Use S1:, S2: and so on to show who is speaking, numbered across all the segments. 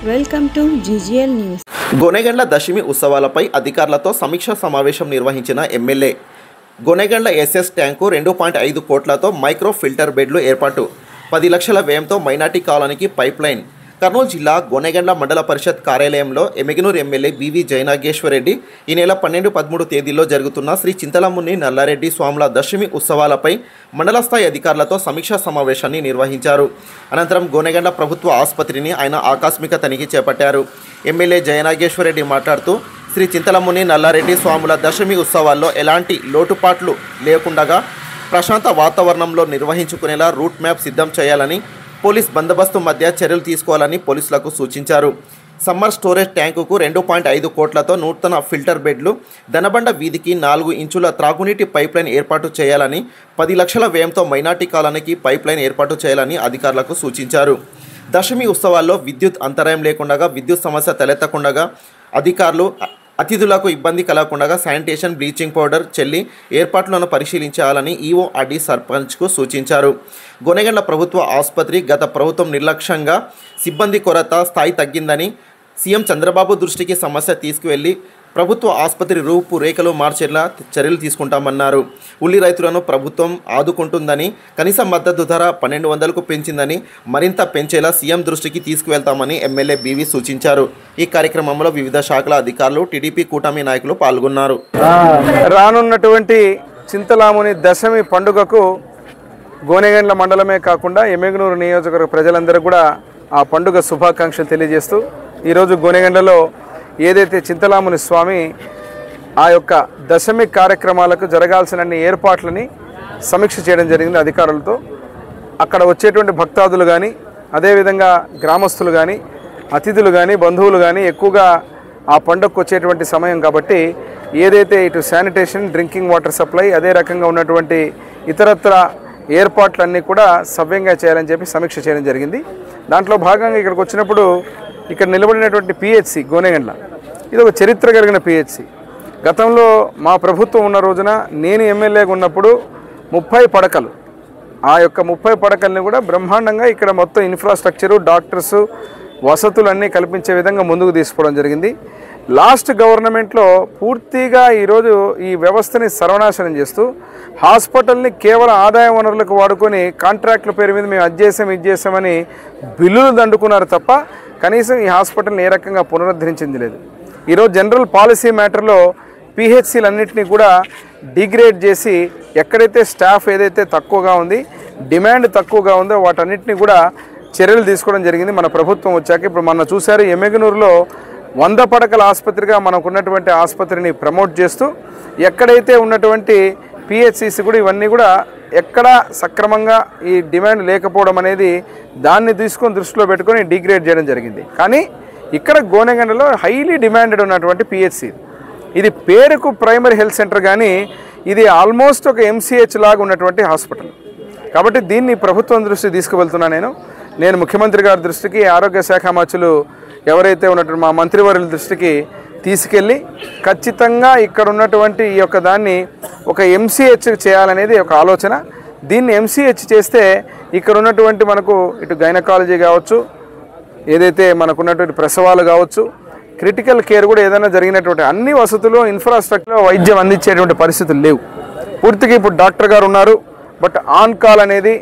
S1: Welcome to GGL news.
S2: Gonegandla Dasami ఉత్సవాలపై అధికారులతో సమీక్షా సమావేశం నిర్వహించిన ఎమ్మెల్యే. గోనెగండ్ల SS ట్యాంకు 2.5 కోట్లతో మైక్రో ఫిల్టర్ బెడ్లు ఏర్పాటు, 10 లక్షల వ్యయంతో మైనార్టీ కాలనీకి పైప్ లైన్. కర్నూలు జిల్లా గోనెగండ్ల మండల పరిషత్ కార్యాలయంలో ఎమ్మెగనూరు ఎమ్మెల్యే BV జయనాగేశ్వరరెడ్డి ఈ నెల 12-13 తేదీల్లో జరుగుతున్న శ్రీ చింతలముని నల్లారెడ్డి స్వాముల దశమి ఉత్సవాలపై మండల స్థాయి అధికారులతో సమీక్షా సమావేశాన్ని నిర్వహించారు. అనంతరం గోనెగండ్ల ప్రభుత్వ ఆసుపత్రిని ఆయన ఆకస్మిక తనిఖీ చేపట్టారు. ఎమ్మెల్యే జయనాగేశ్వరరెడ్డి మాట్లాడుతూ శ్రీ చింతలముని నల్లారెడ్డి స్వాముల దశమి ఉత్సవాల్లో ఎలాంటి లోటుపాట్లు లేకుండా ప్రశాంత వాతావరణంలో నిర్వహించుకునేలా రూట్ మ్యాప్ సిద్ధం చేయాలని, పోలీస్ బందోబస్తు మధ్య చర్యలు తీసుకోవాలని పోలీసులకు సూచించారు. సమ్మర్ స్టోరేజ్ ట్యాంకుకు 2.5 కోట్లతో నూతన ఫిల్టర్ బెడ్లు, దనబండ వీధికి 4 ఇంచుల త్రాగునీటి పైప్ లైన్ ఏర్పాటు చేయాలని, 10 లక్షల వ్యయంతో మైనార్టీ కాలనీకి పైప్ లైన్ ఏర్పాటు చేయాలని అధికారులకు సూచించారు. దశమి ఉత్సవాల్లో విద్యుత్ అంతరాయం లేకుండా, విద్యుత్ సమస్య తలెత్తకుండా అధికారులు అతిథులకు ఇబ్బంది కలగకుండా శానిటేషన్, బ్లీచింగ్ పౌడర్ చెల్లి ఏర్పాట్లను పరిశీలించాలని EO RD సర్పంచ్కు సూచించారు. గోనెగండ్ల ప్రభుత్వ ఆసుపత్రి గత ప్రభుత్వం నిర్లక్ష్యంగా సిబ్బంది కొరత స్థాయి తగ్గిందని, సీఎం చంద్రబాబు దృష్టికి సమస్య తీసుకువెళ్లి ప్రభుత్వ ఆసుపత్రి రూపురేఖలు మార్చేలా చర్యలు తీసుకుంటామన్నారు. ఉల్లి రైతులను ప్రభుత్వం ఆదుకుంటుందని, కనీస మద్దతు ధర 1200కు పెంచిందని, మరింత పెంచేలా సీఎం దృష్టికి తీసుకువెళ్తామని ఎమ్మెల్యే BV సూచించారు. ఈ కార్యక్రమంలో వివిధ శాఖల అధికారులు, టీడీపీ కూటమి నాయకులు పాల్గొన్నారు.
S3: రానున్నటువంటి చింతలముని దశమి పండుగకు గోనెగండ్ల మండలమే కాకుండా ఎమ్మెగనూరు నియోజకవర్గ ప్రజలందరూ కూడా ఆ పండుగ శుభాకాంక్షలు తెలియజేస్తూ ఈరోజు గోనెగండ్లలో ఏదైతే చింతలముని స్వామి ఆ యొక్క దశమి కార్యక్రమాలకు జరగాల్సిన అన్ని ఏర్పాట్లని సమీక్ష చేయడం జరిగింది అధికారులతో. అక్కడ వచ్చేటువంటి భక్తాదులు కానీ, అదేవిధంగా గ్రామస్తులు కానీ, అతిథులు కానీ, బంధువులు కానీ ఎక్కువగా ఆ పండుగకు వచ్చేటువంటి సమయం కాబట్టి ఏదైతే ఇటు శానిటేషన్, డ్రింకింగ్ వాటర్ సప్లై, అదే రకంగా ఉన్నటువంటి ఇతరత్ర ఏర్పాట్లన్నీ కూడా సవ్యంగా చేయాలని చెప్పి సమీక్ష చేయడం జరిగింది. దాంట్లో భాగంగా ఇక్కడికి వచ్చినప్పుడు ఇక్కడ నిలబడినటువంటి PHC గోనెగండ్ల ఇది ఒక చరిత్ర కలిగిన PHC. గతంలో మా ప్రభుత్వం ఉన్న రోజున నేను ఎమ్మెల్యేగా ఉన్నప్పుడు 30 పడకలు, ఆ యొక్క 30 పడకల్ని కూడా బ్రహ్మాండంగా ఇక్కడ మొత్తం ఇన్ఫ్రాస్ట్రక్చరు, డాక్టర్సు, వసతులన్నీ కల్పించే విధంగా ముందుకు తీసుకోవడం జరిగింది. లాస్ట్ గవర్నమెంట్లో పూర్తిగా ఈరోజు ఈ వ్యవస్థని సర్వనాశనం చేస్తూ హాస్పిటల్ని కేవలం ఆదాయ వనరులకు వాడుకొని కాంట్రాక్టుల పేరు మీద మేము అది చేసామని బిల్లులు దండుకున్నారు తప్ప కనీసం ఈ హాస్పిటల్ని ఏ రకంగా పునరుద్ధరించింది లేదు. ఈరోజు జనరల్ పాలసీ మ్యాటర్లో PHCలన్నింటినీ కూడా డిగ్రేడ్ చేసి ఎక్కడైతే స్టాఫ్ ఏదైతే తక్కువగా ఉంది, డిమాండ్ తక్కువగా ఉందో వాటన్నిటిని కూడా చర్యలు తీసుకోవడం జరిగింది మన ప్రభుత్వం వచ్చాక. ఇప్పుడు మనం చూశారు ఎమ్మెగనూరులో 100 పడకల ఆసుపత్రిగా మనకున్నటువంటి ఆసుపత్రిని ప్రమోట్ చేస్తూ ఎక్కడైతే ఉన్నటువంటి PHCs కూడా ఇవన్నీ కూడా ఎక్కడ సక్రమంగా ఈ డిమాండ్ లేకపోవడం అనేది దాన్ని తీసుకొని దృష్టిలో పెట్టుకొని డిగ్రేడ్ చేయడం జరిగింది. కానీ ఇక్కడ గోనెగండ్లలో హైలీ డిమాండెడ్ ఉన్నటువంటి PHC ఇది పేరుకు ప్రైమరీ హెల్త్ సెంటర్, కానీ ఇది ఆల్మోస్ట్ ఒక MCH లాగా ఉన్నటువంటి హాస్పిటల్. కాబట్టి దీన్ని ప్రభుత్వం దృష్టికి తీసుకువెళ్తున్నా నేను ముఖ్యమంత్రి గారి దృష్టికి, ఆరోగ్య శాఖ మంత్రులు ఎవరైతే ఉన్నటువంటి మా మంత్రివర్యుల దృష్టికి తీసుకెళ్ళి ఖచ్చితంగా ఇక్కడ ఉన్నటువంటి ఈ యొక్క దాన్ని ఒక MCH చేయాలనేది ఒక ఆలోచన. దీన్ని MCH చేస్తే ఇక్కడ ఉన్నటువంటి మనకు ఇటు గైనకాలజీ కావచ్చు, ఏదైతే మనకున్నటువంటి ప్రసవాలు కావచ్చు, క్రిటికల్ కేర్ కూడా ఏదైనా జరిగినటువంటి అన్ని వసతులు, ఇన్ఫ్రాస్ట్రక్చర్, వైద్యం అందించేటువంటి పరిస్థితులు లేవు. పూర్తిగా ఇప్పుడు డాక్టర్ గారు ఉన్నారు, బట్ ఆన్ కాల్ అనేది,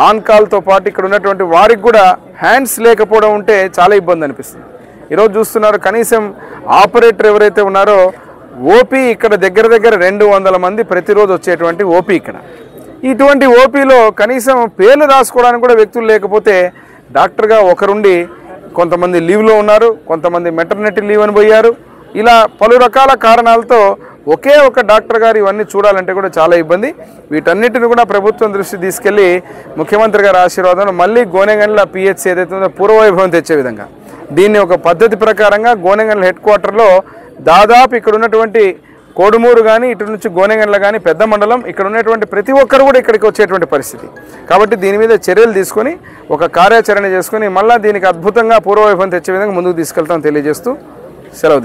S3: ఆన్ కాల్తో పాటు ఇక్కడ ఉన్నటువంటి వారికి కూడా హ్యాండ్స్ లేకపోవడం ఉంటే చాలా ఇబ్బంది అనిపిస్తుంది. ఈరోజు చూస్తున్నారు కనీసం ఆపరేటర్ ఎవరైతే ఉన్నారో OP ఇక్కడ దగ్గర 200 మంది ప్రతిరోజు వచ్చేటువంటి OP ఇక్కడ. ఇటువంటి OPలో కనీసం పేర్లు రాసుకోవడానికి కూడా వ్యక్తులు లేకపోతే డాక్టర్గా ఒకరుండి కొంతమంది లీవ్లో ఉన్నారు, కొంతమంది మెటర్నిటీ లీవ్ అని పోయారు. ఇలా పలు రకాల కారణాలతో ఒకే ఒక డాక్టర్ గారు ఇవన్నీ చూడాలంటే కూడా చాలా ఇబ్బంది. వీటన్నిటిని కూడా ప్రభుత్వం దృష్టి తీసుకెళ్లి ముఖ్యమంత్రి గారి ఆశీర్వాదంలో మళ్ళీ గోనెగండ్ల PHC ఏదైతే ఉందో పూర్వవైభవం తెచ్చే విధంగా దీన్ని ఒక పద్ధతి ప్రకారంగా గోనెగండ్ల హెడ్ క్వార్టర్లో దాదాపు ఇక్కడ ఉన్నటువంటి కోడుమూరు కానీ, ఇటు నుంచి గోనెగండ్ల కానీ, పెద్ద మండలం, ఇక్కడ ఉన్నటువంటి ప్రతి ఒక్కరు కూడా ఇక్కడికి వచ్చేటువంటి పరిస్థితి. కాబట్టి దీని మీద చర్యలు తీసుకొని ఒక కార్యాచరణ చేసుకొని మళ్ళీ దీనికి అద్భుతంగా పూర్వవైభవం తెచ్చే విధంగా ముందుకు తీసుకెళ్తామని తెలియజేస్తూ సెలవు.